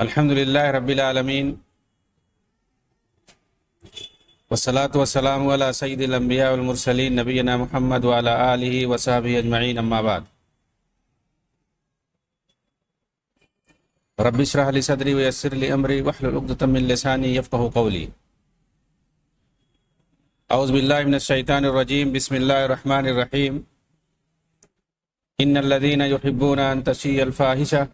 الحمدللہ رب العالمین والصلاة والسلام علی سید الانبیاء والمرسلین نبینا محمد وعلی آلہ وصحبہ اجمعین اما بعد۔ رب اشرح لی صدری ویسر لی امری واحلل عقدۃ من لسانی یفقہوا قولی۔ اعوذ باللہ من الشیطان الرجیم، بسم اللہ الرحمن الرحیم۔ ان الذین یحبون ان تشیع الفاحشہ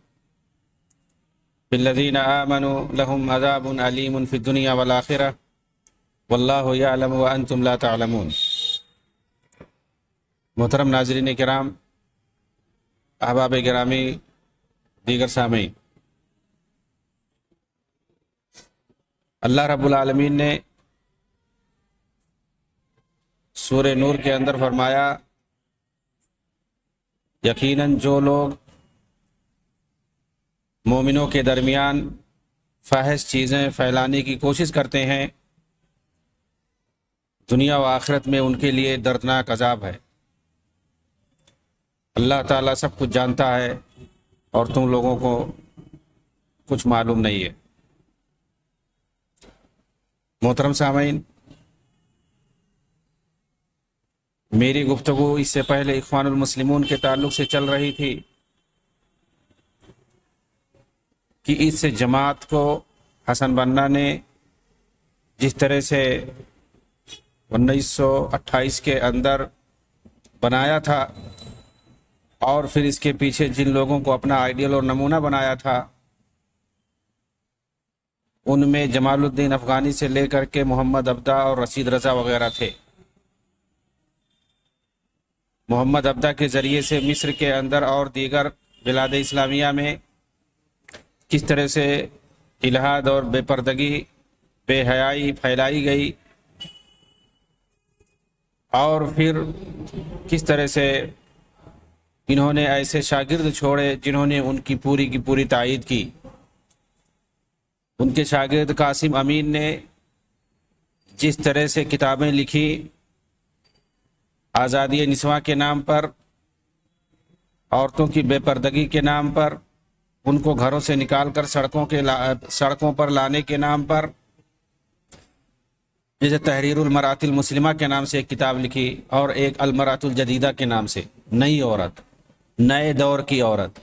بالذین آمنوا لهم عذاب علیم فی الدنیا والآخرہ واللہ یعلم وانتم لا تعلمون۔ محترم ناظرین کرام، احباب گرامی، دیگر سامعین، اللہ رب العالمین نے سورہ نور کے اندر فرمایا، یقیناً جو لوگ مومنوں کے درمیان فاحش چیزیں پھیلانے کی کوشش کرتے ہیں، دنیا و آخرت میں ان کے لیے دردناک عذاب ہے۔ اللہ تعالیٰ سب کچھ جانتا ہے اور تم لوگوں کو کچھ معلوم نہیں ہے۔ محترم سامعین، میری گفتگو اس سے پہلے اخوان المسلمون کے تعلق سے چل رہی تھی کہ اس جماعت کو حسن بنا نے جس طرح سے 1928 کے اندر بنایا تھا اور پھر اس کے پیچھے جن لوگوں کو اپنا آئیڈیل اور نمونہ بنایا تھا، ان میں جمال الدین افغانی سے لے کر کے محمد عبدہ اور رشید رضا وغیرہ تھے۔ محمد عبدہ کے ذریعے سے مصر کے اندر اور دیگر بلاد اسلامیہ میں کس طرح سے الحاد اور بے پردگی، بے حیائی پھیلائی گئی، اور پھر کس طرح سے انہوں نے ایسے شاگرد چھوڑے جنہوں نے ان کی پوری تائید کی۔ ان کے شاگرد قاسم امین نے جس طرح سے کتابیں لکھی آزادی نسواں کے نام پر، عورتوں کی بے پردگی کے نام پر، ان کو گھروں سے نکال کر سڑکوں پر لانے کے نام پر، جیسے تحریر المرأۃ المسلمہ کے نام سے ایک کتاب لکھی اور ایک المرأۃ الجدیدہ کے نام سے، نئی عورت، نئے دور کی عورت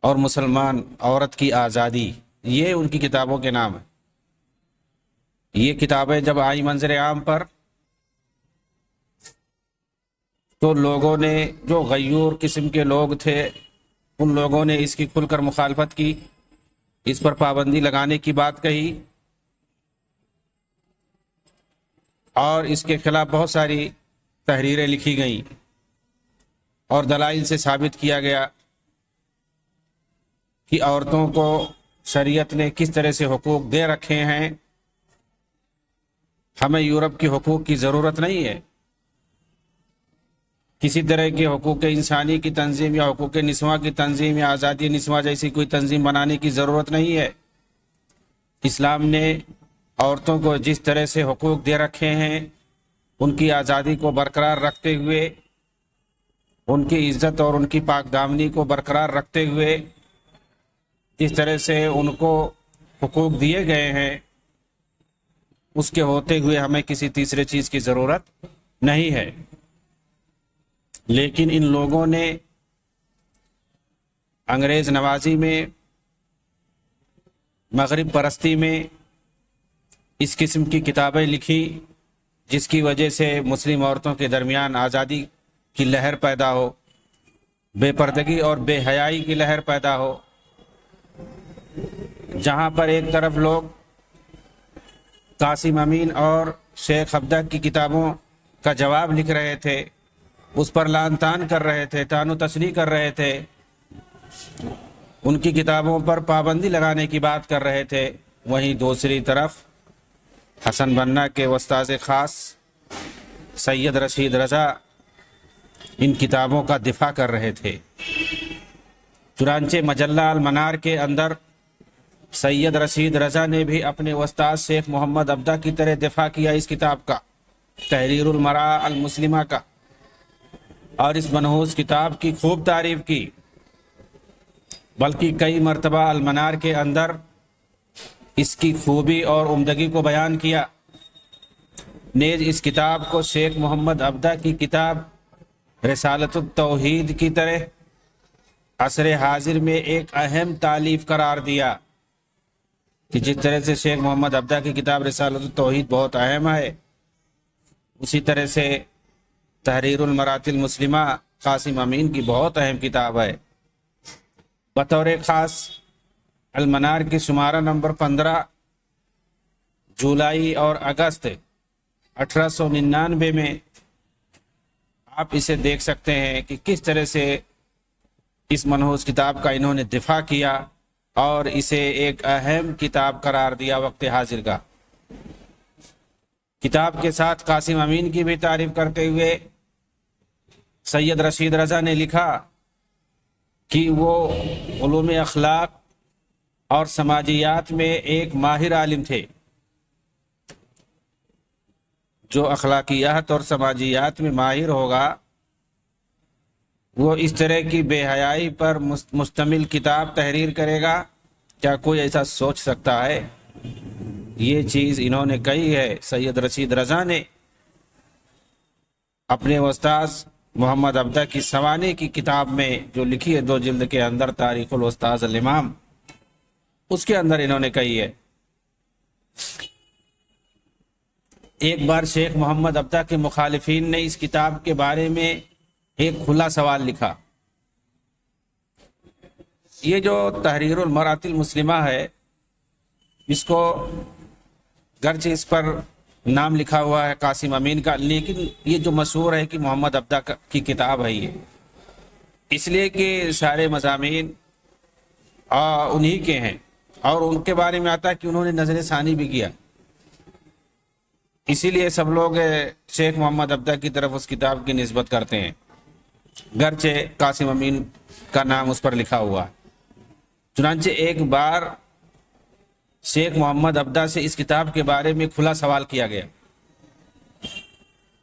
اور مسلمان عورت کی آزادی، یہ ان کی کتابوں کے نام ہیں۔ یہ کتابیں جب آئی منظر عام پر تو لوگوں نے، جو غیور قسم کے لوگ تھے، ان لوگوں نے اس کی کھل کر مخالفت کی، اس پر پابندی لگانے کی بات کہی اور اس کے خلاف بہت ساری تحریریں لکھی گئیں اور دلائل سے ثابت کیا گیا کہ عورتوں کو شریعت نے کس طرح سے حقوق دے رکھے ہیں، ہمیں یورپ کے حقوق کی ضرورت نہیں ہے، کسی طرح کے حقوق انسانی کی تنظیم یا حقوق نسواں کی تنظیم یا آزادی نسواں جیسی کوئی تنظیم بنانے کی ضرورت نہیں ہے۔ اسلام نے عورتوں کو جس طرح سے حقوق دے رکھے ہیں، ان کی آزادی کو برقرار رکھتے ہوئے، ان کی عزت اور ان کی پاک دامنی کو برقرار رکھتے ہوئے، جس طرح سے ان کو حقوق دیے گئے ہیں، اس کے ہوتے ہوئے ہمیں کسی تیسرے چیز کی ضرورت نہیں ہے۔ لیکن ان لوگوں نے انگریز نوازی میں، مغرب پرستی میں اس قسم کی کتابیں لکھی جس کی وجہ سے مسلم عورتوں کے درمیان آزادی کی لہر پیدا ہو، بے پردگی اور بے حیائی کی لہر پیدا ہو، جہاں پر ایک طرف لوگ قاسم امین اور شیخ عبدہ کی کتابوں کا جواب لکھ رہے تھے، اس پر لعن طعن کر رہے تھے، طعن و تشنیع کر رہے تھے، ان کی کتابوں پر پابندی لگانے کی بات کر رہے تھے، وہیں دوسری طرف حسن بنا کے استاذ خاص سید رشید رضا ان کتابوں کا دفاع کر رہے تھے۔ چنانچہ مجلہ المنار کے اندر سید رشید رضا نے بھی اپنے استاد شیخ محمد عبدہ کی طرح دفاع کیا اس کتاب کا، تحریر المرأۃ المسلمہ کا، اور اس منحوس کتاب کی خوب تعریف کی۔ بلکہ کئی مرتبہ المنار کے اندر اس کی خوبی اور عمدگی کو بیان کیا۔ نیز اس کتاب کو شیخ محمد عبدہ کی کتاب رسالۃ التوحید کی طرح عصر حاضر میں ایک اہم تالیف قرار دیا، کہ جس طرح سے شیخ محمد عبدہ کی کتاب رسالۃ التوحید بہت اہم ہے، اسی طرح سے تحریر المرات المسلمہ قاسم امین کی بہت اہم کتاب ہے۔ بطور خاص المنار کی شمارہ نمبر 15 جولائی اور اگست 1899 میں آپ اسے دیکھ سکتے ہیں کہ کس طرح سے اس منحوس کتاب کا انہوں نے دفاع کیا اور اسے ایک اہم کتاب قرار دیا وقت حاضر کا۔ کتاب کے ساتھ قاسم امین کی بھی تعریف کرتے ہوئے سید رشید رضا نے لکھا کہ وہ علوم اخلاق اور سماجیات میں ایک ماہر عالم تھے، جو اخلاقیات اور سماجیات میں ماہر ہوگا وہ اس طرح کی بے حیائی پر مشتمل کتاب تحریر کرے گا، کیا کوئی ایسا سوچ سکتا ہے؟ یہ چیز انہوں نے کہی ہے سید رشید رضا نے اپنے استاذ محمد عبدہ کی سوانح کی کتاب میں جو لکھی ہے 2 جلد کے اندر، تاریخ الاستاذ الامام، اس کے اندر انہوں نے کہی ہے۔ ایک بار شیخ محمد عبدہ کے مخالفین نے اس کتاب کے بارے میں ایک کھلا سوال لکھا۔ یہ جو تحریر المرات المسلمہ ہے، اس کو گرچہ اس پر نام لکھا ہوا ہے قاسم امین کا، لیکن یہ جو مشہور ہے کہ محمد عبدہ کی کتاب ہے یہ، اس لیے کہ سارے مضامین انہی کے ہیں اور ان کے بارے میں آتا ہے کہ انہوں نے نظر ثانی بھی کیا، اسی لیے سب لوگ شیخ محمد عبدہ کی طرف اس کتاب کی نسبت کرتے ہیں، گرچہ قاسم امین کا نام اس پر لکھا ہوا ہے۔ چنانچہ ایک بار شیخ محمد عبدہ سے اس کتاب کے بارے میں کھلا سوال کیا گیا،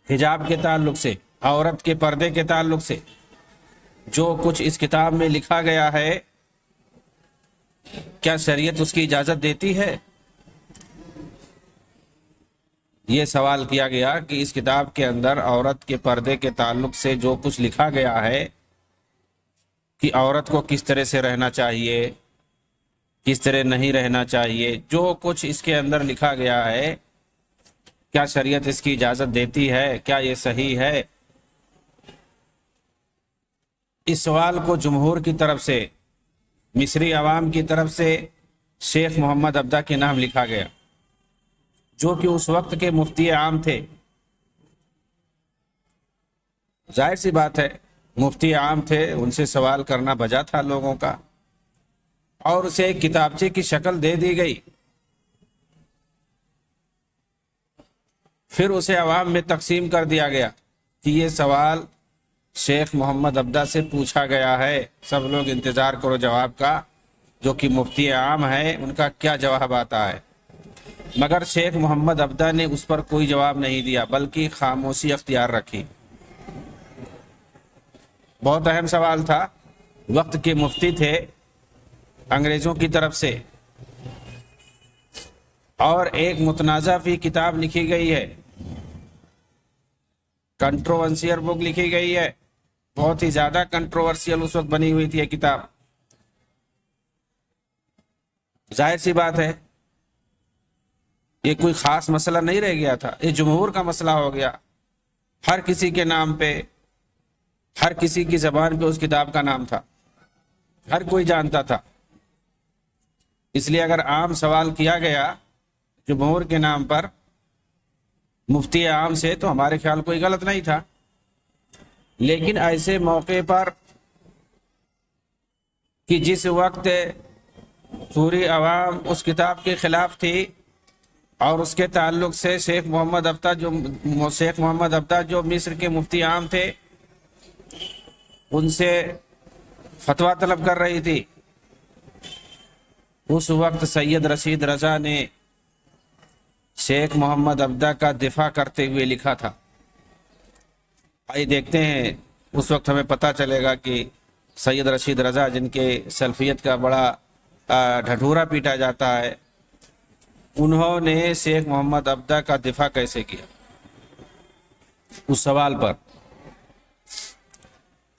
حجاب کے تعلق سے، عورت کے پردے کے تعلق سے جو کچھ اس کتاب میں لکھا گیا ہے، کیا شریعت اس کی اجازت دیتی ہے؟ یہ سوال کیا گیا کہ اس کتاب کے اندر عورت کے پردے کے تعلق سے جو کچھ لکھا گیا ہے کہ عورت کو کس طرح سے رہنا چاہیے، کس طرح نہیں رہنا چاہیے، جو کچھ اس کے اندر لکھا گیا ہے، کیا شریعت اس کی اجازت دیتی ہے؟ کیا یہ صحیح ہے؟ اس سوال کو جمہور کی طرف سے، مصری عوام کی طرف سے شیخ محمد عبدہ کے نام لکھا گیا، جو کہ اس وقت کے مفتی عام تھے۔ ظاہر سی بات ہے مفتی عام تھے، ان سے سوال کرنا بجا تھا لوگوں کا، اور اسے ایک کتابچے کی شکل دے دی گئی، پھر اسے عوام میں تقسیم کر دیا گیا کہ یہ سوال شیخ محمد عبدہ سے پوچھا گیا ہے، سب لوگ انتظار کرو جواب کا، جو کہ مفتی عام ہے ان کا کیا جواب آتا ہے۔ مگر شیخ محمد عبدہ نے اس پر کوئی جواب نہیں دیا، بلکہ خاموشی اختیار رکھی۔ بہت اہم سوال تھا، وقت کے مفتی تھے انگریزوں کی طرف سے، اور ایک متنازع فی کتاب لکھی گئی ہے، کنٹروورسیل بک لکھی گئی ہے، بہت ہی زیادہ کنٹروورسیل اس وقت بنی ہوئی تھی یہ کتاب۔ ظاہر سی بات ہے یہ کوئی خاص مسئلہ نہیں رہ گیا تھا، یہ جمہور کا مسئلہ ہو گیا، ہر کسی کے نام پہ، ہر کسی کی زبان پہ اس کتاب کا نام تھا، ہر کوئی جانتا تھا۔ اس لیے اگر عام سوال کیا گیا جمہور کے نام پر مفتی عام سے تو ہمارے خیال کوئی غلط نہیں تھا، لیکن ایسے موقع پر کہ جس وقت پوری عوام اس کتاب کے خلاف تھی اور اس کے تعلق سے شیخ محمد عبدہ جو مصر کے مفتی عام تھے ان سے فتویٰ طلب کر رہی تھی، اس وقت سید رشید رضا نے شیخ محمد عبدہ کا دفاع کرتے ہوئے لکھا تھا۔ آئیے دیکھتے ہیں، اس وقت ہمیں پتہ چلے گا کہ سید رشید رضا جن کے سلفیت کا بڑا ڈھٹورا پیٹا جاتا ہے، انہوں نے شیخ محمد عبدہ کا دفاع کیسے کیا اس سوال پر؟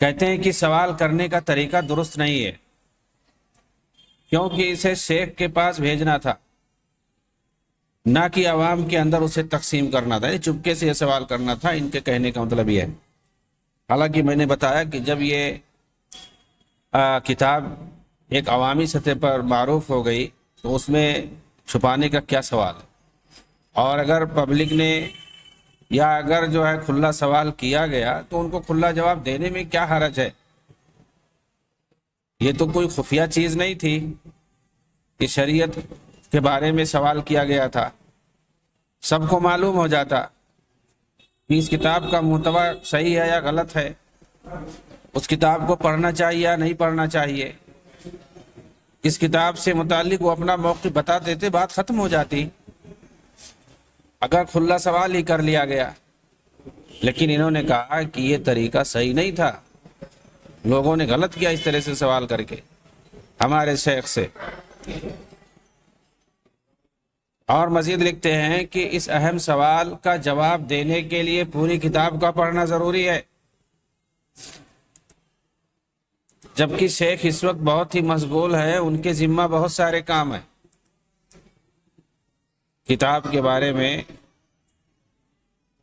کہتے ہیں کہ سوال کرنے کا طریقہ درست نہیں ہے، کیونکہ اسے شیخ کے پاس بھیجنا تھا، نہ کہ عوام کے اندر اسے تقسیم کرنا تھا، چپکے سے یہ سوال کرنا تھا۔ ان کے کہنے کا مطلب یہ ہے، حالانکہ میں نے بتایا کہ جب یہ کتاب ایک عوامی سطح پر معروف ہو گئی تو اس میں چھپانے کا کیا سوال ہے، اور اگر پبلک نے یا اگر جو ہے کھلا سوال کیا گیا تو ان کو کھلا جواب دینے میں کیا حرج ہے؟ یہ تو کوئی خفیہ چیز نہیں تھی کہ شریعت کے بارے میں سوال کیا گیا تھا، سب کو معلوم ہو جاتا کہ اس کتاب کا محتوا صحیح ہے یا غلط ہے، اس کتاب کو پڑھنا چاہیے یا نہیں پڑھنا چاہیے۔ اس کتاب سے متعلق وہ اپنا موقف بتا دیتے، بات ختم ہو جاتی اگر کھلا سوال ہی کر لیا گیا۔ لیکن انہوں نے کہا کہ یہ طریقہ صحیح نہیں تھا، لوگوں نے غلط کیا اس طرح سے سوال کر کے ہمارے شیخ سے۔ اور مزید لکھتے ہیں کہ اس اہم سوال کا جواب دینے کے لیے پوری کتاب کا پڑھنا ضروری ہے، جبکہ شیخ اس وقت بہت ہی مشغول ہے، ان کے ذمہ بہت سارے کام ہیں۔ کتاب کے بارے میں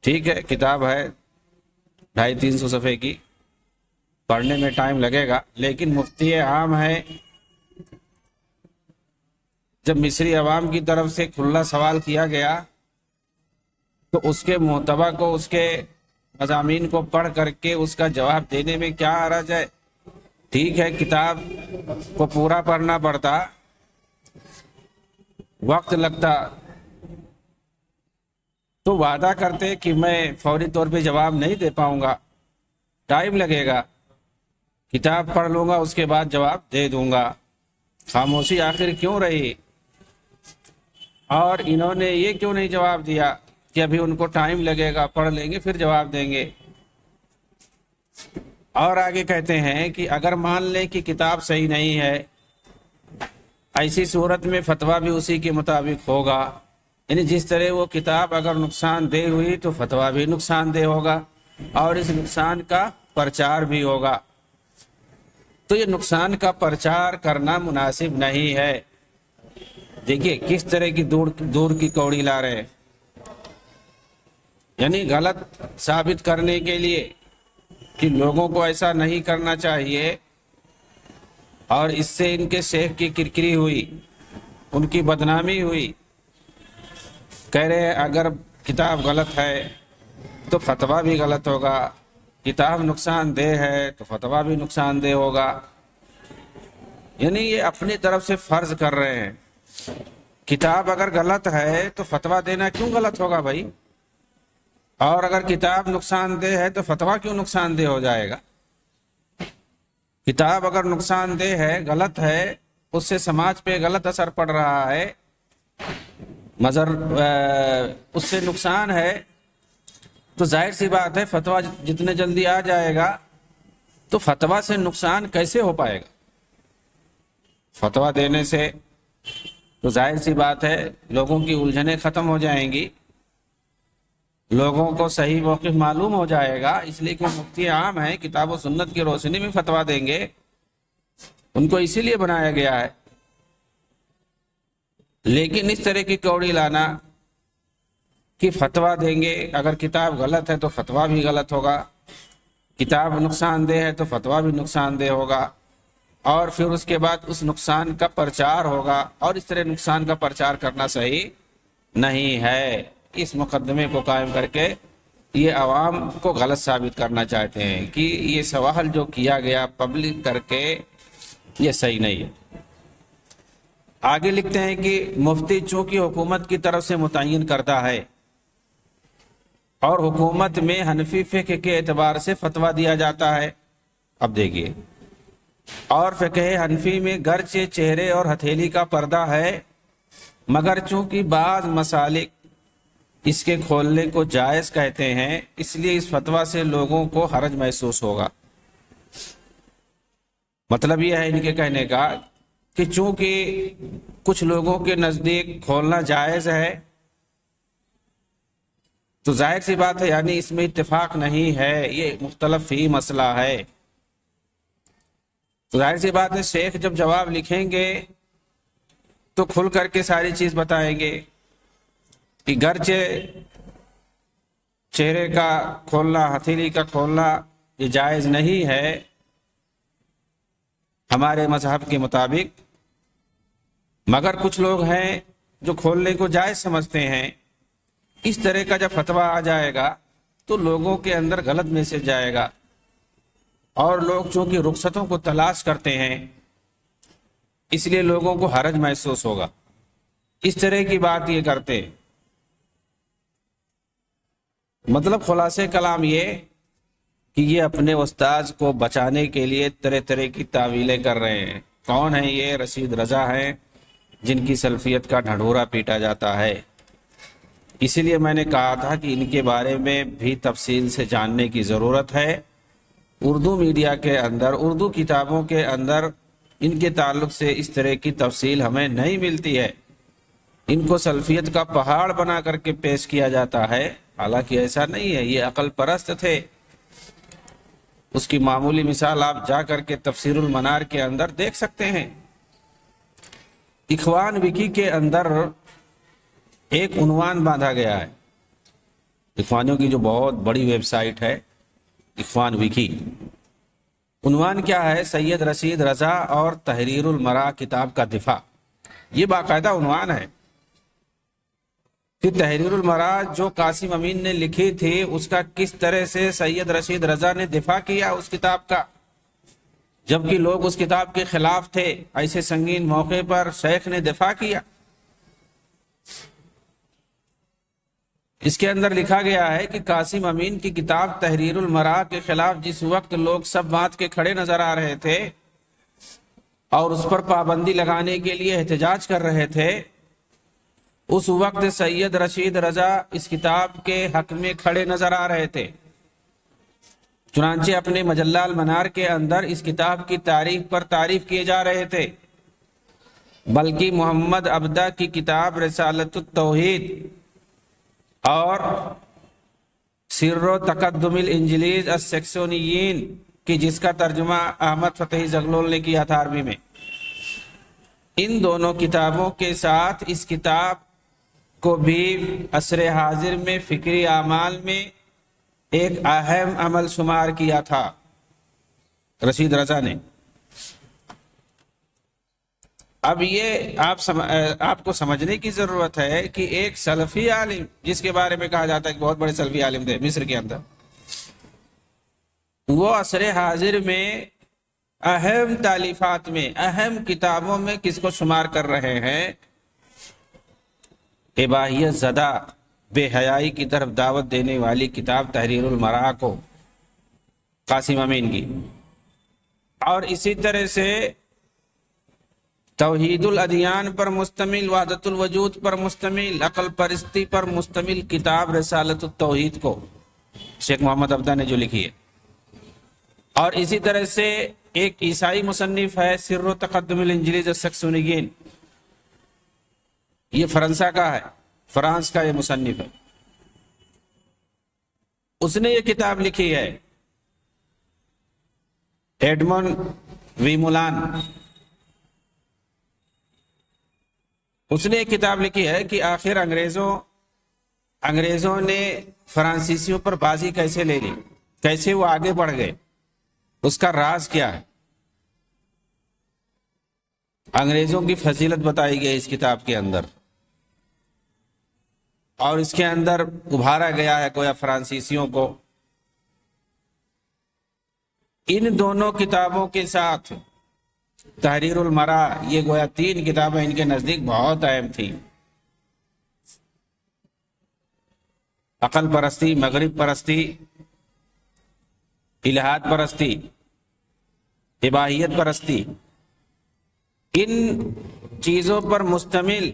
ٹھیک ہے، کتاب ہے 250-300 صفحے کی، پڑھنے میں ٹائم لگے گا، لیکن مفتی عام ہے، جب مصری عوام کی طرف سے کھلا سوال کیا گیا تو اس کے محتوا کو، اس کے مضامین کو پڑھ کر کے اس کا جواب دینے میں کیا حرج ہے؟ ٹھیک ہے، کتاب کو پورا پڑھنا پڑتا، وقت لگتا، تو وعدہ کرتے کہ میں فوری طور پہ جواب نہیں دے پاؤں گا، ٹائم لگے گا، کتاب پڑھ لوں گا اس کے بعد جواب دے دوں گا۔ خاموشی آخر کیوں رہی؟ اور انہوں نے یہ کیوں نہیں جواب دیا کہ ابھی ان کو ٹائم لگے گا، پڑھ لیں گے پھر جواب دیں گے؟ اور آگے کہتے ہیں کہ اگر مان لیں کہ کتاب صحیح نہیں ہے، ایسی صورت میں فتویٰ بھی اسی کے مطابق ہوگا، یعنی جس طرح وہ کتاب اگر نقصان دہ ہوئی تو فتویٰ بھی نقصان دہ ہوگا، اور اس نقصان کا پرچار بھی ہوگا۔ تو یہ نقصان کا پرچار کرنا مناسب نہیں ہے۔ دیکھیے کس طرح کی دور کی کوڑی لا رہے ہیں، یعنی غلط ثابت کرنے کے لیے کہ لوگوں کو ایسا نہیں کرنا چاہیے، اور اس سے ان کے شیخ کی کرکری ہوئی، ان کی بدنامی ہوئی۔ کہہ رہے ہیں اگر کتاب غلط ہے تو فتویٰ بھی غلط ہوگا، کتاب نقصان دہ ہے تو فتویٰ بھی نقصان دہ ہوگا، یعنی یہ اپنی طرف سے فرض کر رہے ہیں۔ کتاب اگر غلط ہے تو فتویٰ دینا کیوں غلط ہوگا بھائی؟ اور اگر کتاب نقصان دہ ہے تو فتویٰ کیوں نقصان دہ ہو جائے گا؟ کتاب اگر نقصان دہ ہے، غلط ہے، اس سے سماج پہ غلط اثر پڑ رہا ہے، اس سے نقصان ہے، تو ظاہر سی بات ہے فتویٰ جتنے جلدی آ جائے گا تو فتویٰ سے نقصان کیسے ہو پائے گا؟ فتویٰ دینے سے تو ظاہر سی بات ہے لوگوں کی الجھنیں ختم ہو جائیں گی، لوگوں کو صحیح موقف معلوم ہو جائے گا، اس لیے کہ مفتی عام ہیں، کتاب و سنت کی روشنی میں فتویٰ دیں گے، ان کو اسی لیے بنایا گیا ہے۔ لیکن اس طرح کی کوڑی لانا کہ فتویٰ دیں گے، اگر کتاب غلط ہے تو فتویٰ بھی غلط ہوگا، کتاب نقصان دہ ہے تو فتویٰ بھی نقصان دہ ہوگا، اور پھر اس کے بعد اس نقصان کا پرچار ہوگا، اور اس طرح نقصان کا پرچار کرنا صحیح نہیں ہے۔ اس مقدمے کو قائم کر کے یہ عوام کو غلط ثابت کرنا چاہتے ہیں کہ یہ سوال جو کیا گیا پبلک کر کے یہ صحیح نہیں ہے۔ آگے لکھتے ہیں کہ مفتی چونکہ حکومت کی طرف سے متعین کرتا ہے اور حکومت میں حنفی فقہ کے اعتبار سے فتویٰ دیا جاتا ہے، اب دیکھیے، اور فقہ حنفی میں گرچہ چہرے اور ہتھیلی کا پردہ ہے، مگر چونکہ بعض مسالک اس کے کھولنے کو جائز کہتے ہیں، اس لیے اس فتویٰ سے لوگوں کو حرج محسوس ہوگا۔ مطلب یہ ہے ان کے کہنے کا کہ چونکہ کچھ لوگوں کے نزدیک کھولنا جائز ہے تو ظاہر سی بات ہے یعنی اس میں اتفاق نہیں ہے، یہ مختلف ہی مسئلہ ہے۔ تو ظاہر سی بات ہے شیخ جب جواب لکھیں گے تو کھل کر کے ساری چیز بتائیں گے کہ گرچہ چہرے کا کھولنا، ہتھیلی کا کھولنا یہ جائز نہیں ہے ہمارے مذہب کے مطابق، مگر کچھ لوگ ہیں جو کھولنے کو جائز سمجھتے ہیں۔ اس طرح کا جب فتویٰ آ جائے گا تو لوگوں کے اندر غلط میسج جائے گا، اور لوگ چونکہ رخصتوں کو تلاش کرتے ہیں اس لیے لوگوں کو حرج محسوس ہوگا، اس طرح کی بات یہ کرتے۔ مطلب خلاصے کلام یہ کہ یہ اپنے استاذ کو بچانے کے لیے طرح طرح کی تعویلیں کر رہے ہیں۔ کون ہیں یہ؟ رشید رضا ہیں، جن کی سلفیت کا ڈھنڈورا پیٹا جاتا ہے۔ اسی لیے میں نے کہا تھا کہ ان کے بارے میں بھی تفصیل سے جاننے کی ضرورت ہے۔ اردو میڈیا کے اندر، اردو کتابوں کے اندر ان کے تعلق سے اس طرح کی تفصیل ہمیں نہیں ملتی ہے۔ ان کو سلفیت کا پہاڑ بنا کر کے پیش کیا جاتا ہے، حالانکہ ایسا نہیں ہے، یہ عقل پرست تھے۔ اس کی معمولی مثال آپ جا کر کے تفسیر المنار کے اندر دیکھ سکتے ہیں۔ اخوان وکی کے اندر ایک عنوان باندھا گیا ہے، اخوانیوں کی جو بہت بڑی ویب سائٹ ہے اخوان وکی۔ عنوان کیا ہے؟ سید رشید رضا اور تحریر المراء کتاب کا دفاع۔ یہ باقاعدہ عنوان ہے کہ تحریر المراء جو قاسم امین نے لکھی تھی اس کا کس طرح سے سید رشید رضا نے دفاع کیا اس کتاب کا، جبکہ لوگ اس کتاب کے خلاف تھے۔ ایسے سنگین موقع پر شیخ نے دفاع کیا۔ اس کے اندر لکھا گیا ہے کہ قاسم امین کی کتاب تحریر المراء کے خلاف جس وقت لوگ سب بات کے کھڑے نظر آ رہے تھے اور اس پر پابندی لگانے کے لیے احتجاج کر رہے تھے، اس وقت سید رشید رضا اس کتاب کے حق میں کھڑے نظر آ رہے تھے۔ چنانچہ اپنے مجلہ المنار کے اندر اس کتاب کی تعریف پر تعریف کیے جا رہے تھے، بلکہ محمد عبدہ کی کتاب رسالۃ التوحید اور سر و تقدم الانجلیز السیکسونیین کی جس کا ترجمہ احمد فتحی زغلول نے کیا تھا عربی میں، ان دونوں کتابوں کے ساتھ اس کتاب کو بھی عصر حاضر میں فکری اعمال میں ایک اہم عمل شمار کیا تھا رشید رضا نے۔ اب یہ آپ کو سمجھنے کی ضرورت ہے کہ ایک سلفی عالم جس کے بارے میں کہا جاتا ہے کہ بہت بڑے سلفی عالم تھے مصر کے اندر، وہ عصر حاضر میں اہم تالیفات میں، اہم کتابوں میں کس کو شمار کر رہے ہیں؟ اباحیت زدہ بے حیائی کی طرف دعوت دینے والی کتاب تحریر المراء کو، قاسم امین کی، اور اسی طرح سے توحید الادیان پر مشتمل، وحدت الوجود پر مشتمل، عقل پرستی پر مشتمل کتاب رسالۃ التوحید کو شیخ محمد عبدہ نے جو لکھی ہے، اور اسی طرح سے ایک عیسائی مصنف ہے سر و تقدم الانجلیز السیکسونیین، یہ فرانسا کا ہے، فرانس کا یہ مصنف ہے، اس نے یہ کتاب لکھی ہے۔ ایڈمن وی مولان، اس نے ایک کتاب لکھی ہے کہ آخر انگریزوں نے فرانسیسیوں پر بازی کیسے لے لی، کیسے وہ آگے بڑھ گئے، اس کا راز کیا ہے۔ انگریزوں کی فضیلت بتائی گئی اس کتاب کے اندر، اور اس کے اندر ابھارا گیا ہے گویا فرانسیسیوں کو۔ ان دونوں کتابوں کے ساتھ تحریر المراء، یہ گویا تین کتابیں ان کے نزدیک بہت اہم تھیں۔ عقل پرستی، مغرب پرستی، الہاد پرستی، اباحیت پرستی، ان چیزوں پر مشتمل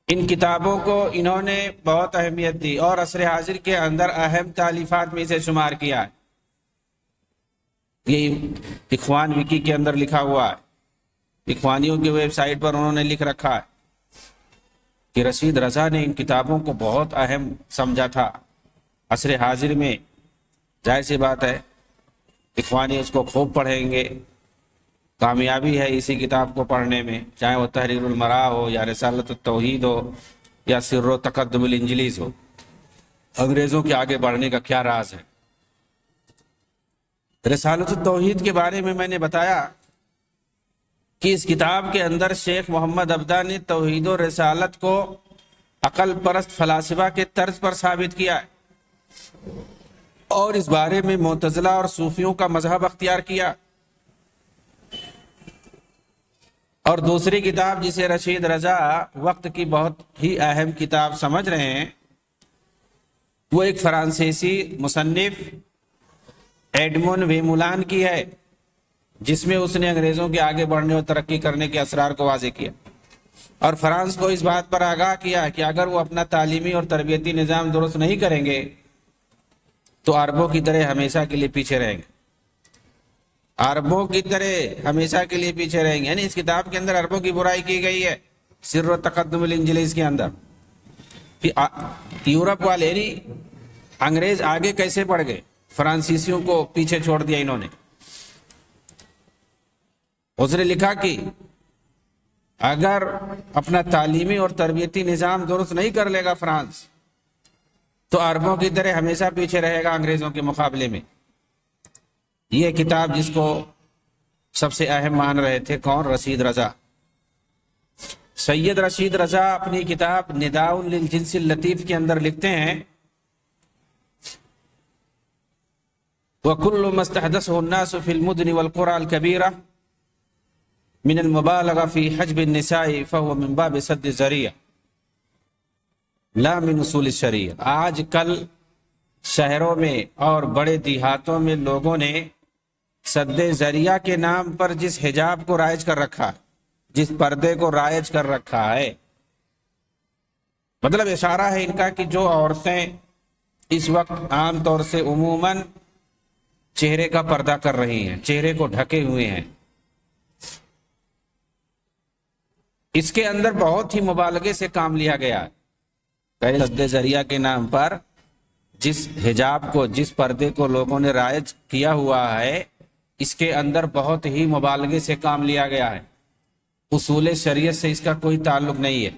ان کتابوں کو انہوں نے بہت اہمیت دی اور عصر حاضر کے اندر اہم تالیفات میں سے شمار کیا ہے۔ یہ اخوان وکی کے اندر لکھا ہوا ہے، اخوانیوں کی ویب سائٹ پر انہوں نے لکھ رکھا ہے کہ رشید رضا نے ان کتابوں کو بہت اہم سمجھا تھا۔ عصر حاضر میں ظاہر سی بات ہے اخوانی اس کو خوب پڑھیں گے، کامیابی ہے اسی کتاب کو پڑھنے میں، چاہے وہ تحریر المراء ہو یا رسالۃ التوحید ہو یا سر و تقدم الانجلیز ہو۔ انگریزوں کے آگے بڑھنے کا کیا راز ہے؟ رسالۃ التوحید کے بارے میں نے بتایا کہ اس کتاب کے اندر شیخ محمد عبدہ نے توحید و رسالت کو عقل پرست فلاسفہ کے طرز پر ثابت کیا ہے اور اس بارے میں معتزلہ اور صوفیوں کا مذہب اختیار کیا۔ اور دوسری کتاب جسے رشید رضا وقت کی بہت ہی اہم کتاب سمجھ رہے ہیں، وہ ایک فرانسیسی مصنف ایڈمون ویمولان کی ہے، جس میں اس نے انگریزوں کے آگے بڑھنے اور ترقی کرنے کے اسرار کو واضح کیا اور فرانس کو اس بات پر آگاہ کیا کہ اگر وہ اپنا تعلیمی اور تربیتی نظام درست نہیں کریں گے تو عربوں کی طرح ہمیشہ کے لیے پیچھے رہیں گے، عربوں کی طرح ہمیشہ کے لیے پیچھے رہیں گے۔ یعنی اس کتاب کے اندر عربوں کی برائی کی گئی ہے، سر و تقدم الانجلیز کے اندر کہ یورپ والے یعنی انگریز آگے کیسے بڑھ گئے، فرانسیسیوں کو پیچھے چھوڑ دیا انہوں نے۔ اس نے لکھا کہ اگر اپنا تعلیمی اور تربیتی نظام درست نہیں کر لے گا فرانس تو عربوں کی طرح ہمیشہ پیچھے رہے گا انگریزوں کے مقابلے میں۔ یہ کتاب جس کو سب سے اہم مان رہے تھے کون؟ رشید رضا۔ سید رشید رضا اپنی کتاب نداء للجنس اللطیف کے اندر لکھتے ہیں وَكُلُّ مَا اسْتَحْدَثَهُ النَّاسُ فِي الْمُدْنِ وَالْقُرَى الْكَبِيرَةِ من المبالغة في حجب النساء فهو من باب سد الذريعہ لا من اصول الشریعہ۔ آج کل شہروں میں اور بڑے دیہاتوں میں لوگوں نے سد ذریعہ کے نام پر جس حجاب کو رائج کر رکھا ہے، جس پردے کو رائج کر رکھا ہے، مطلب اشارہ ہے ان کا کہ جو عورتیں اس وقت عام طور سے عموماً چہرے کا پردہ کر رہی ہیں، چہرے کو ڈھکے ہوئے ہیں، اس کے اندر بہت ہی مبالغے سے کام لیا گیا ہے۔ سد ذریعہ کے نام پر جس حجاب کو، جس پردے کو لوگوں نے رائج کیا ہوا ہے، اس کے اندر بہت ہی مبالغے سے کام لیا گیا ہے، اصول شریعت سے اس کا کوئی تعلق نہیں ہے۔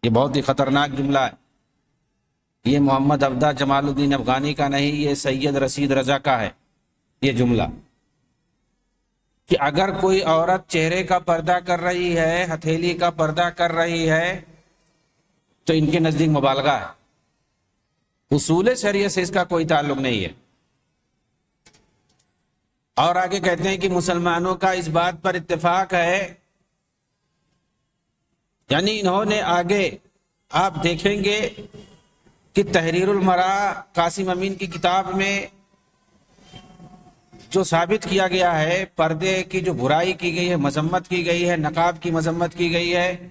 یہ بہت ہی خطرناک جملہ ہے، یہ محمد عبدہ جمال الدین افغانی کا نہیں، یہ سید رشید رضا کا ہے یہ جملہ، کہ اگر کوئی عورت چہرے کا پردہ کر رہی ہے، ہتھیلی کا پردہ کر رہی ہے تو ان کے نزدیک مبالغہ ہے، اصول شریعت سے اس کا کوئی تعلق نہیں ہے۔ اور آگے کہتے ہیں کہ مسلمانوں کا اس بات پر اتفاق ہے، یعنی انہوں نے آگے آپ دیکھیں گے کہ تحریر المراء قاسم امین کی کتاب میں جو ثابت کیا گیا ہے، پردے کی جو برائی کی گئی ہے، مذمت کی گئی ہے، نقاب کی مذمت کی گئی ہے،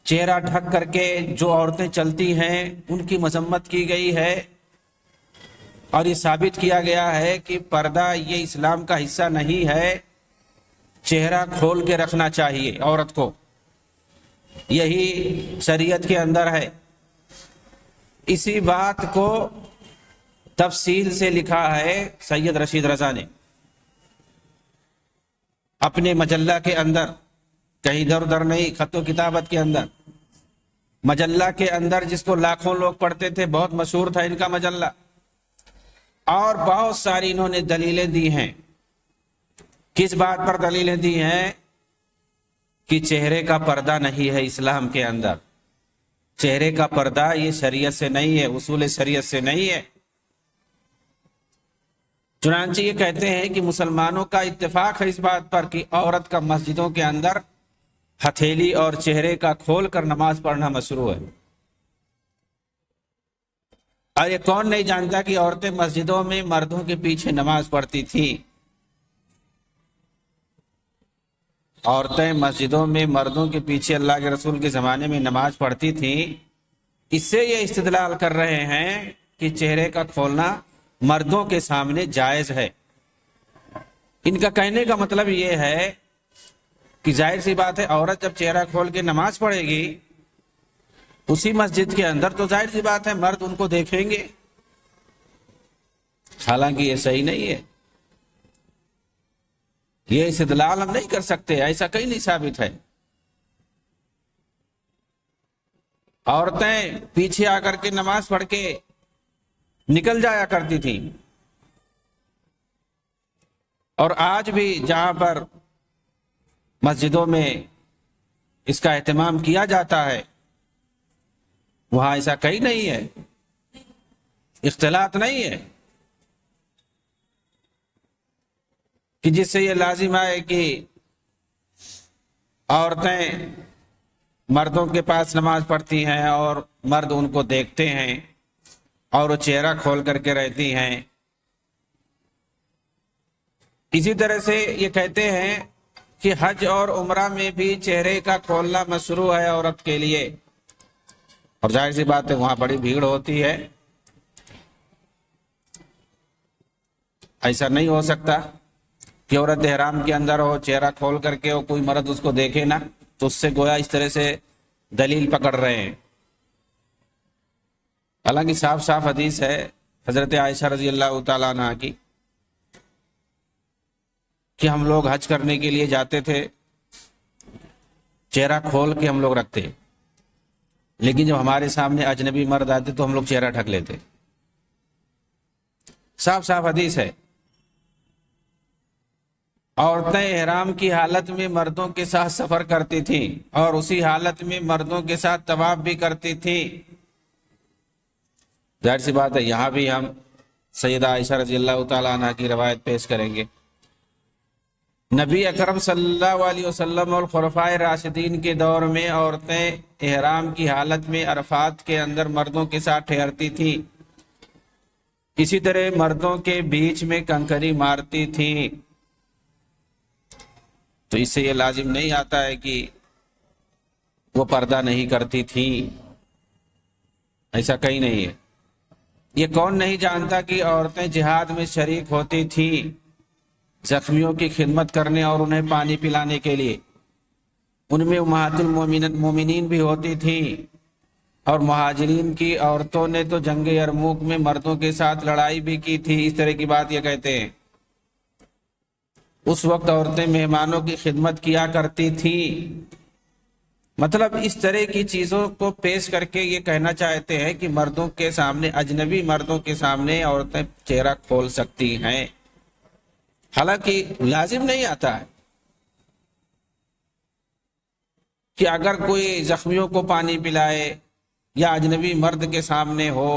چہرہ ڈھک کر کے جو عورتیں چلتی ہیں ان کی مذمت کی گئی ہے، اور یہ ثابت کیا گیا ہے کہ پردہ یہ اسلام کا حصہ نہیں ہے، چہرہ کھول کے رکھنا چاہیے عورت کو، یہی شریعت کے اندر ہے۔ اسی بات کو تفصیل سے لکھا ہے سید رشید رضا نے اپنے مجلہ کے اندر، کہیں ادھر ادھر نہیں، خط و کتابت کے اندر، مجلہ کے اندر جس کو لاکھوں لوگ پڑھتے تھے، بہت مشہور تھا ان کا مجلہ، اور بہت ساری انہوں نے دلیلیں دی ہیں۔ کس بات پر دلیلیں دی ہیں؟ کہ چہرے کا پردہ نہیں ہے اسلام کے اندر، چہرے کا پردہ یہ شریعت سے نہیں ہے، اصول شریعت سے نہیں ہے۔ چنانچہ یہ کہتے ہیں کہ مسلمانوں کا اتفاق ہے اس بات پر کہ عورت کا مسجدوں کے اندر ہتھیلی اور چہرے کا کھول کر نماز پڑھنا مشروع ہے۔ اور یہ کون نہیں جانتا کہ عورتیں مسجدوں میں مردوں کے پیچھے نماز پڑھتی تھی، عورتیں مسجدوں میں مردوں کے پیچھے اللہ کے رسول کے زمانے میں نماز پڑھتی تھیں۔ اس سے یہ استدلال کر رہے ہیں کہ چہرے کا کھولنا مردوں کے سامنے جائز ہے، ان کا کہنے کا مطلب یہ ہے کہ ظاہر سی بات ہے عورت جب چہرہ کھول کے نماز پڑھے گی اسی مسجد کے اندر تو ظاہر سی بات ہے مرد ان کو دیکھیں گے، حالانکہ یہ صحیح نہیں ہے، یہ استدلال ہم نہیں کر سکتے، ایسا کہیں نہیں ثابت ہے۔ عورتیں پیچھے آ کر کے نماز پڑھ کے نکل جایا کرتی تھیں، اور آج بھی جہاں پر مسجدوں میں اس کا اہتمام کیا جاتا ہے وہاں ایسا کہیں نہیں ہے، اختلاط نہیں ہے کہ جس سے یہ لازم آئے کہ عورتیں مردوں کے پاس نماز پڑھتی ہیں اور مرد ان کو دیکھتے ہیں اور وہ چہرہ کھول کر کے رہتی ہیں۔ اسی طرح سے یہ کہتے ہیں کہ حج اور عمرہ میں بھی چہرے کا کھولنا مشروع ہے عورت کے لیے، اور ظاہر سی بات ہے وہاں بڑی بھیڑ ہوتی ہے، ایسا نہیں ہو سکتا کہ عورت احرام کے اندر ہو چہرہ کھول کر کے ہو کوئی مرد اس کو دیکھے نا، تو اس سے گویا اس طرح سے دلیل پکڑ رہے ہیں۔ حالانکہ صاف صاف حدیث ہے حضرت عائشہ رضی اللہ تعالیٰ عنہ کی کہ ہم لوگ حج کرنے کے لیے جاتے تھے چہرہ کھول کے ہم لوگ رکھتے، لیکن جب ہمارے سامنے اجنبی مرد آتے تو ہم لوگ چہرہ ڈھک لیتے، صاف صاف حدیث ہے۔ عورتیں احرام کی حالت میں مردوں کے ساتھ سفر کرتی تھیں اور اسی حالت میں مردوں کے ساتھ طواف بھی کرتی تھیں۔ ظاہر سی بات ہے یہاں بھی ہم سیدہ عائشہ رضی اللہ تعالیٰ عنہ کی روایت پیش کریں گے۔ نبی اکرم صلی اللہ علیہ وسلم اور خلفائے راشدین کے دور میں عورتیں احرام کی حالت میں عرفات کے اندر مردوں کے ساتھ ٹھہرتی تھیں، اسی طرح مردوں کے بیچ میں کنکری مارتی تھیں۔ تو اس سے یہ لازم نہیں آتا ہے کہ وہ پردہ نہیں کرتی تھی، ایسا کہیں نہیں ہے۔ یہ کون نہیں جانتا کہ عورتیں جہاد میں شریک ہوتی تھیں زخمیوں کی خدمت کرنے اور انہیں پانی پلانے کے لیے، ان میں امہات المومنین بھی ہوتی تھیں، اور مہاجرین کی عورتوں نے تو جنگ یرموک میں مردوں کے ساتھ لڑائی بھی کی تھی، اس طرح کی بات یہ کہتے ہیں۔ اس وقت عورتیں مہمانوں کی خدمت کیا کرتی تھیں، مطلب اس طرح کی چیزوں کو پیش کر کے یہ کہنا چاہتے ہیں کہ مردوں کے سامنے، اجنبی مردوں کے سامنے عورتیں چہرہ کھول سکتی ہیں، حالانکہ لازم نہیں آتا ہے کہ اگر کوئی زخمیوں کو پانی پلائے یا اجنبی مرد کے سامنے ہو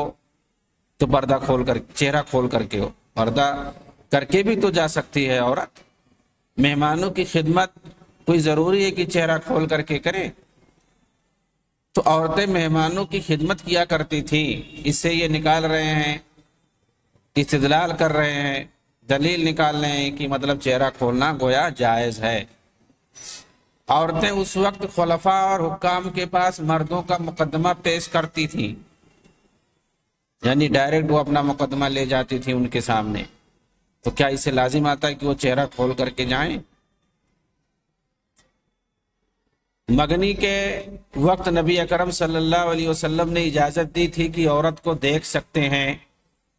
تو پردہ کھول کر، چہرہ کھول کر کے ہو، پردہ کر کے بھی تو جا سکتی ہے عورت۔ مہمانوں کی خدمت کوئی ضروری ہے کہ چہرہ کھول کر کے کرے؟ تو عورتیں مہمانوں کی خدمت کیا کرتی تھیں، اس سے یہ نکال رہے ہیں، استدلال کر رہے ہیں، دلیل نکال رہے ہیں کہ مطلب چہرہ کھولنا گویا جائز ہے۔ عورتیں اس وقت خلفاء اور حکام کے پاس مردوں کا مقدمہ پیش کرتی تھیں، یعنی ڈائریکٹ وہ اپنا مقدمہ لے جاتی تھی ان کے سامنے، تو کیا اسے لازم آتا ہے کہ وہ چہرہ کھول کر کے جائیں؟ مگنی کے وقت نبی اکرم صلی اللہ علیہ وسلم نے اجازت دی تھی کہ عورت کو دیکھ سکتے ہیں،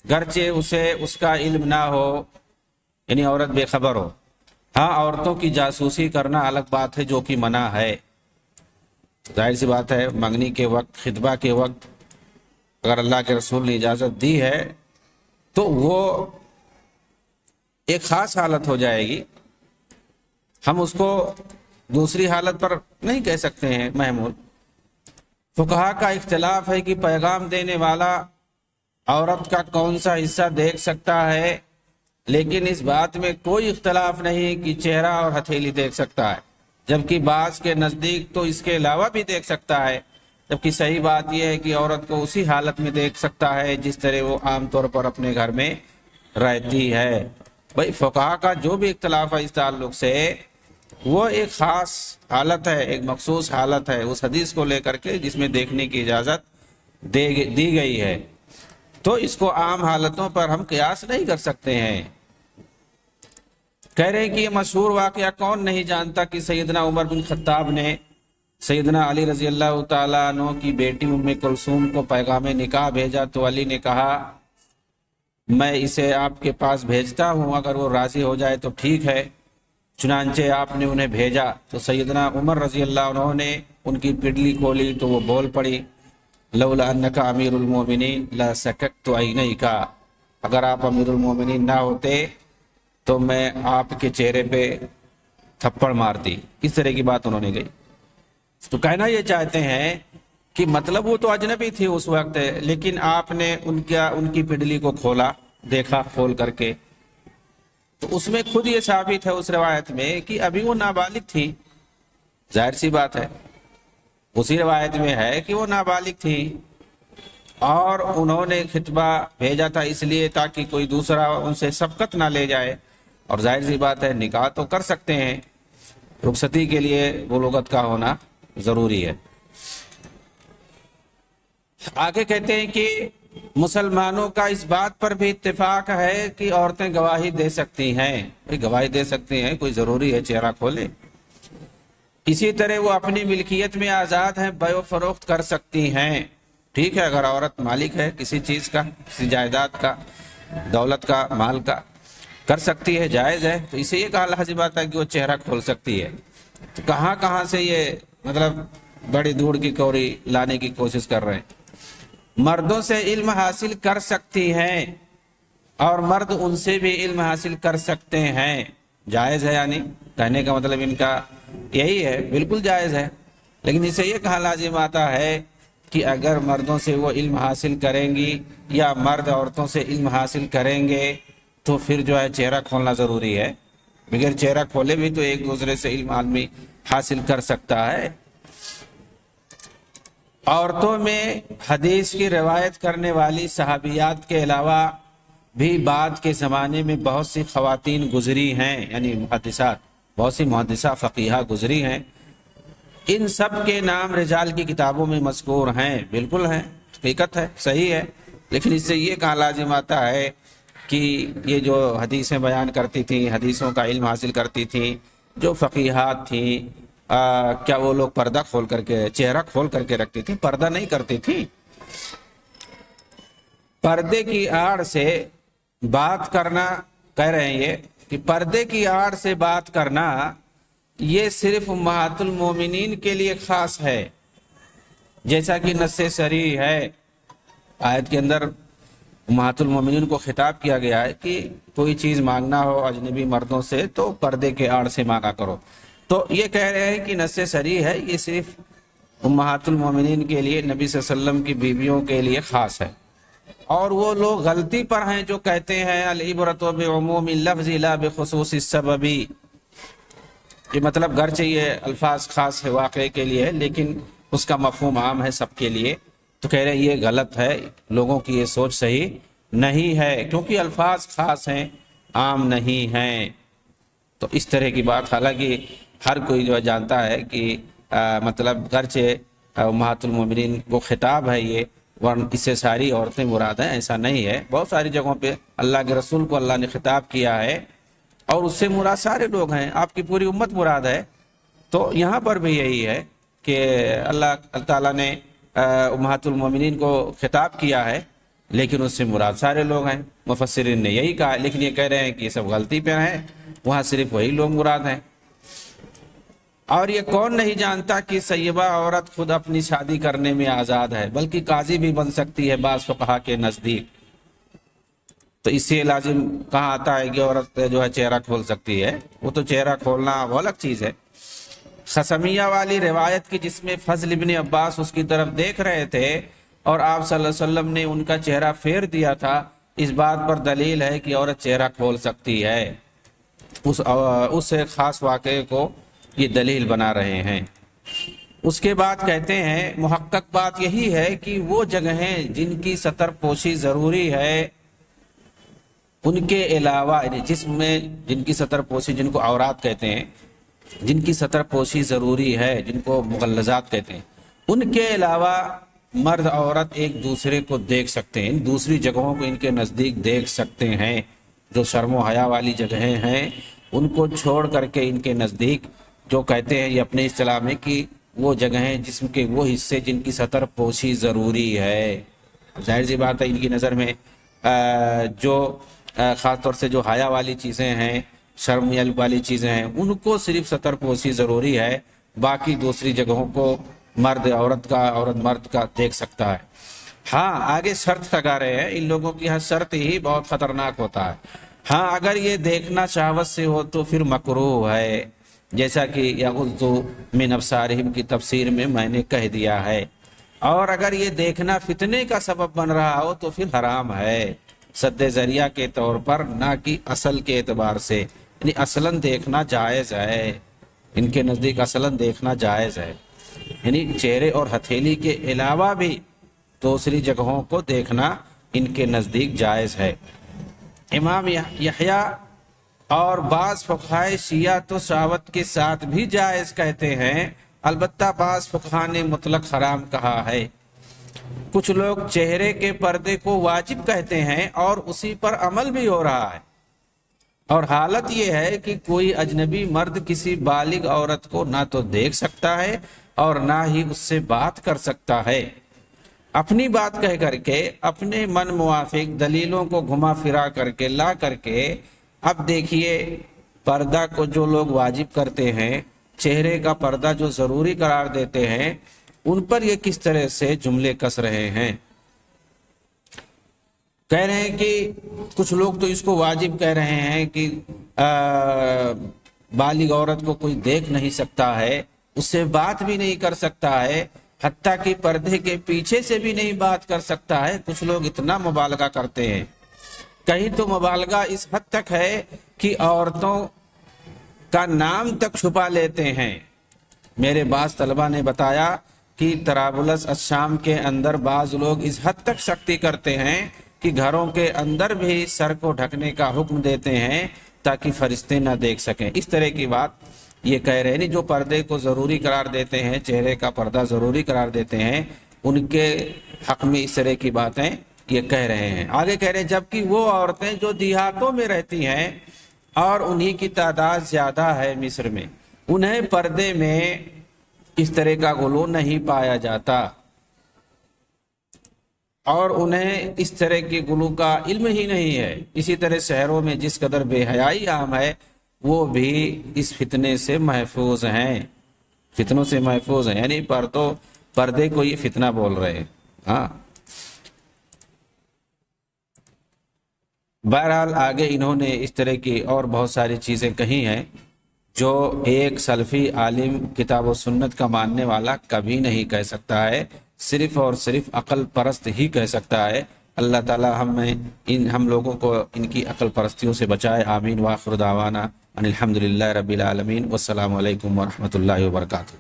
گرچہ اسے اس کا علم نہ ہو، یعنی عورت بے خبر ہو۔ ہاں، عورتوں کی جاسوسی کرنا الگ بات ہے جو کہ منع ہے۔ ظاہر سی بات ہے منگنی کے وقت، خطبہ کے وقت اگر اللہ کے رسول نے اجازت دی ہے تو وہ ایک خاص حالت ہو جائے گی، ہم اس کو دوسری حالت پر نہیں کہہ سکتے ہیں محمول۔ فقہا کا اختلاف ہے کہ پیغام دینے والا عورت کا کون سا حصہ دیکھ سکتا ہے، لیکن اس بات میں کوئی اختلاف نہیں کہ چہرہ اور ہتھیلی دیکھ سکتا ہے، جبکہ بعض کے نزدیک تو اس کے علاوہ بھی دیکھ سکتا ہے، جبکہ صحیح بات یہ ہے کہ عورت کو اسی حالت میں دیکھ سکتا ہے جس طرح وہ عام طور پر اپنے گھر میں رہتی ہے۔ بھائی فقہا کا جو بھی اختلاف ہے اس تعلق سے، وہ ایک خاص حالت ہے، ایک مخصوص حالت ہے اس حدیث کو لے کر کے جس میں دیکھنے کی اجازت دی گئی ہے، تو اس کو عام حالتوں پر ہم قیاس نہیں کر سکتے ہیں۔ کہہ رہے ہیں کہ یہ مشہور واقعہ کون نہیں جانتا کہ سیدنا عمر بن خطاب نے سیدنا علی رضی اللہ تعالیٰ عنہ کی بیٹی ام کلثوم کو پیغام نکاح بھیجا تو علی نے کہا میں اسے آپ کے پاس بھیجتا ہوں، اگر وہ راضی ہو جائے تو ٹھیک ہے۔ چنانچہ آپ نے انہیں بھیجا تو سیدنا عمر رضی اللہ عنہ نے ان کی پڈلی کھولی تو وہ بول پڑی لولا انک امیر المومنین لسککت عینیک، اگر آپ امیر المومنین نہ ہوتے تو میں آپ کے چہرے پہ تھپڑ مارتی۔ اس طرح کی بات انہوں نے کہی۔ تو کہنا یہ چاہتے ہیں کہ مطلب وہ تو اجنبی تھی اس وقت، لیکن آپ نے ان کی پڈلی کو کھولا، دیکھا کھول کر کے، تو اس میں خود یہ ثابت ہے اس روایت میں کہ ابھی وہ نابالغ تھی۔ ظاہر سی بات ہے، اسی روایت میں ہے کہ وہ نابالغ تھی اور انہوں نے خطبہ بھیجا تھا اس لیے تاکہ کوئی دوسرا ان سے سبقت نہ لے جائے، اور ظاہر سی بات ہے نکاح تو کر سکتے ہیں، رخصتی کے لیے بلوغت کا ہونا ضروری ہے۔ آگے کہتے ہیں کہ مسلمانوں کا اس بات پر بھی اتفاق ہے کہ عورتیں گواہی دے سکتی ہیں، گواہی دے سکتی ہیں، کوئی ضروری ہے چہرہ کھولے۔ اسی طرح وہ اپنی ملکیت میں آزاد ہیں، بیع و فروخت کر سکتی ہیں۔ ٹھیک ہے، اگر عورت مالک ہے کسی چیز کا، کسی جائیداد کا، دولت کا، مال کا، کر سکتی ہے، جائز ہے، تو اسے یہ کہا لازم بات ہے کہ وہ چہرہ کھول سکتی ہے۔ تو کہاں سے یہ مطلب بڑی دور کی کوری لانے کی کوشش کر رہے ہیں۔ مردوں سے علم حاصل کر سکتی ہیں اور مرد ان سے بھی علم حاصل کر سکتے ہیں، جائز ہے، یعنی کہنے کا مطلب ان کا یہی ہے، بالکل جائز ہے۔ لیکن اسے یہ کہا لازم آتا ہے کہ اگر مردوں سے وہ علم حاصل کریں گی یا مرد عورتوں سے علم حاصل کریں گے تو پھر جو ہے چہرہ کھولنا ضروری ہے۔ بغیر چہرہ کھولے بھی تو ایک دوسرے سے علم آدمی حاصل کر سکتا ہے۔ عورتوں میں حدیث کی روایت کرنے والی صحابیات کے علاوہ بھی بعد کے زمانے میں بہت سی خواتین گزری ہیں، یعنی محدثات، بہت سی محدثہ فقیہہ گزری ہیں۔ ان سب کے نام رجال کی کتابوں میں مذکور ہیں، بالکل ہیں، حقیقت ہے، صحیح ہے، لیکن اس سے یہ کہا لازم آتا ہے کہ یہ جو حدیثیں بیان کرتی تھیں، حدیثوں کا علم حاصل کرتی تھیں، جو فقیہات تھیں، کیا وہ لوگ پردہ کھول کر کے، چہرہ کھول کر کے رکھتی تھیں؟ پردہ نہیں کرتی تھیں۔ پردے کی آڑ سے بات کرنا، کہہ رہے ہیں یہ کہ پردے کی آڑ سے بات کرنا یہ صرف امہات المومنین کے لیے خاص ہے، جیسا کہ نص صریح ہے۔ آیت کے اندر امہات المومنین کو خطاب کیا گیا ہے کہ کوئی چیز مانگنا ہو اجنبی مردوں سے تو پردے کے آڑ سے مانگا کرو۔ تو یہ کہہ رہے ہیں کہ نص صریح ہے، یہ صرف امہات المومنین کے لیے، نبی صلی اللہ علیہ وسلم کی بیویوں کے لیے خاص ہے۔ اور وہ لوگ غلطی پر ہیں جو کہتے ہیں العبرۃ بعموم اللفظ لا بخصوص السبب، یہ مطلب گرچہ یہ الفاظ خاص ہے واقعے کے لیے لیکن اس کا مفہوم عام ہے سب کے لیے۔ تو کہہ رہے ہیں یہ غلط ہے، لوگوں کی یہ سوچ صحیح نہیں ہے، کیونکہ الفاظ خاص ہیں، عام نہیں ہیں۔ تو اس طرح کی بات، حالانکہ ہر کوئی جو جانتا ہے کہ مطلب گرچہ امہات المومنین کو خطاب ہے یہ، ورنہ اس سے ساری عورتیں مراد ہیں، ایسا نہیں ہے۔ بہت ساری جگہوں پہ اللہ کے رسول کو اللہ نے خطاب کیا ہے اور اس سے مراد سارے لوگ ہیں، آپ کی پوری امت مراد ہے۔ تو یہاں پر بھی یہی ہے کہ اللہ تعالیٰ نے امہات المومنین کو خطاب کیا ہے لیکن اس سے مراد سارے لوگ ہیں۔ مفسرین نے یہی کہا، لیکن یہ کہہ رہے ہیں کہ یہ سب غلطی پہ ہیں، وہاں صرف وہی لوگ مراد ہیں۔ اور یہ کون نہیں جانتا کہ سیبہ عورت خود اپنی شادی کرنے میں آزاد ہے، بلکہ قاضی بھی بن سکتی ہے بعض فقہا کے نزدیک۔ تو اس سے لازم کہاں آتا ہے کہ عورت جو ہے چہرہ کھول سکتی ہے؟ وہ تو چہرہ کھولنا وہ الگ چیز ہے۔ خصمیہ والی روایت کی جس میں فضل ابن عباس اس کی طرف دیکھ رہے تھے اور آپ صلی اللہ علیہ وسلم نے ان کا چہرہ پھیر دیا تھا، اس بات پر دلیل ہے کہ عورت چہرہ کھول سکتی ہے۔ اس خاص واقعے کو یہ دلیل بنا رہے ہیں۔ اس کے بعد کہتے ہیں محقق بات یہی ہے کہ وہ جگہیں جن کی ستر پوشی ضروری ہے ان کے علاوہ، یعنی جسم میں جن کی ستر پوشی، جن کو عورات کہتے ہیں، جن کی ستر پوشی ضروری ہے، جن کو مغلظات کہتے ہیں، ان کے علاوہ مرد عورت ایک دوسرے کو دیکھ سکتے ہیں، دوسری جگہوں کو ان کے نزدیک دیکھ سکتے ہیں۔ جو شرم و حیا والی جگہیں ہیں ان کو چھوڑ کر کے ان کے نزدیک جو کہتے ہیں یہ اپنے اصطلاح میں کہ وہ جگہیں جسم کے وہ حصے جن کی ستر پوشی ضروری ہے، ظاہر سی بات ہے ان کی نظر میں جو خاص طور سے جو حیا والی چیزیں ہیں، شرم والی چیزیں ہیں، ان کو صرف ستر پوشی ضروری ہے، باقی دوسری جگہوں کو مرد عورت مرد کا دیکھ سکتا ہے۔ ہاں آگے شرط لگا رہے ہیں، ان لوگوں کی شرط ہی بہت خطرناک ہوتا ہے۔ ہاں اگر یہ دیکھنا شہوت سے ہو تو پھر مکروہ ہے، جیسا کہ یغض من ابصارہم کی تفسیر میں نے کہہ دیا ہے، اور اگر یہ دیکھنا فتنے کا سبب بن رہا ہو تو پھر حرام ہے، سد ذریعہ کے طور پر، نہ کہ اصل کے اعتبار سے، یعنی اصلاً دیکھنا جائز ہے، ان کے نزدیک اصلاً دیکھنا جائز ہے، یعنی چہرے اور ہتھیلی کے علاوہ بھی دوسری جگہوں کو دیکھنا ان کے نزدیک جائز ہے۔ امام یحییٰ اور بعض فقہائے شیعہ تو شہوت کے ساتھ بھی جائز کہتے ہیں، البتہ بعض فقہاء نے مطلق حرام کہا ہے۔ کچھ لوگ چہرے کے پردے کو واجب کہتے ہیں اور اسی پر عمل بھی ہو رہا ہے، اور حالت یہ ہے کہ کوئی اجنبی مرد کسی بالغ عورت کو نہ تو دیکھ سکتا ہے اور نہ ہی اس سے بات کر سکتا ہے۔ اپنی بات کہہ کر کے، اپنے من موافق دلیلوں کو گھما پھرا کر کے لا کر کے، اب دیکھیے پردہ کو جو لوگ واجب کرتے ہیں، چہرے کا پردہ جو ضروری قرار دیتے ہیں، ان پر یہ کس طرح سے جملے کس رہے ہیں۔ کہہ رہے ہیں کہ کچھ لوگ تو اس کو واجب کہہ رہے ہیں کہ بالغ عورت کو کوئی دیکھ نہیں سکتا ہے، اس سے بات بھی نہیں کر سکتا ہے، حتیٰ کہ پردے کے پیچھے سے بھی نہیں بات کر سکتا ہے۔ کچھ لوگ اتنا مبالغہ کرتے ہیں، کہیں تو مبالغہ اس حد تک ہے کہ عورتوں کا نام تک چھپا لیتے ہیں۔ میرے بعض طلبہ نے بتایا کہ طرابلس الشام کے اندر بعض لوگ اس حد تک سختی کرتے ہیں کہ گھروں کے اندر بھی سر کو ڈھکنے کا حکم دیتے ہیں تاکہ فرشتے نہ دیکھ سکیں۔ اس طرح کی بات یہ کہہ رہے ہیں، جو پردے کو ضروری قرار دیتے ہیں، چہرے کا پردہ ضروری قرار دیتے ہیں، ان کے حق میں اس طرح کی باتیں یہ کہہ رہے ہیں۔ آگے کہہ رہے ہیں جبکہ وہ عورتیں جو دیہاتوں میں رہتی ہیں اور انہی کی تعداد زیادہ ہے مصر میں، انہیں پردے میں اس طرح کا غلو نہیں پایا جاتا، اور انہیں اس طرح کی غلو کا علم ہی نہیں ہے۔ اسی طرح شہروں میں جس قدر بے حیائی عام ہے، وہ بھی اس فتنے سے محفوظ ہیں، فتنوں سے محفوظ ہیں، یعنی پردے کو یہ فتنہ بول رہے ہیں۔ ہاں بہرحال آگے انہوں نے اس طرح کی اور بہت ساری چیزیں کہی ہیں جو ایک سلفی عالم کتاب و سنت کا ماننے والا کبھی نہیں کہہ سکتا ہے، صرف اور صرف عقل پرست ہی کہہ سکتا ہے۔ اللہ تعالی ہم لوگوں کو ان کی عقل پرستیوں سے بچائے، آمین۔ وآخر دعوانا ان الحمدللہ رب العالمین، والسلام علیکم ورحمۃ اللہ وبرکاتہ۔